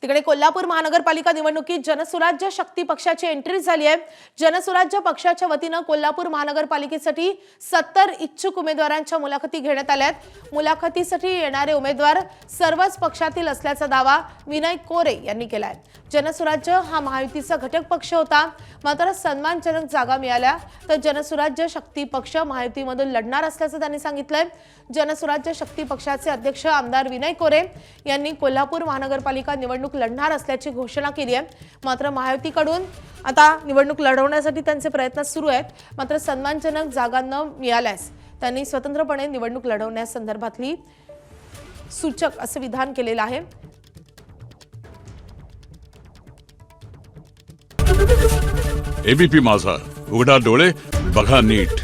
तिकडे कोल्हापूर महानगरपालिका निवडणुकीत जनसुराज्य शक्ती पक्षाची एंट्री झाली आहे। जनसुराज्य पक्षाच्या वतीने कोल्हापूर महानगरपालिकेसाठी 70 इच्छुक उमेदवारांच्या मुलाखती घेण्यात आल्या आहेत। मुलाखतीसाठी येणारे उमेदवार सर्वच पक्षातील असल्याचा दावा विनय कोरे यांनी केला आहे। जनसुराज्य हा महायुतीचा घटक पक्ष होता, मात्र सन्मानजनक जागा मिळाल्या तर जनसुराज्य शक्ती पक्ष महायुतीमधून लढणार असल्याचं त्यांनी सांगितलंय। जनसुराज्य शक्ती पक्षाचे अध्यक्ष आमदार विनय कोरे यांनी कोल्हापूर महानगरपालिका निवडणूक लढणार असल्याची घोषणा केली आहे। मात्र महायुतीकडून आता निवडणूक लढवण्यासाठी त्यांचे प्रयत्न सुरू आहेत, मात्र सन्मानजनक जागा न मिळाल्यास त्यांनी स्वतंत्रपणे निवडणूक लढवण्यासंदर्भातली सूचक असं विधान केलेलं आहे। एबीपी माझा, उघडा डोळे बघा नीट।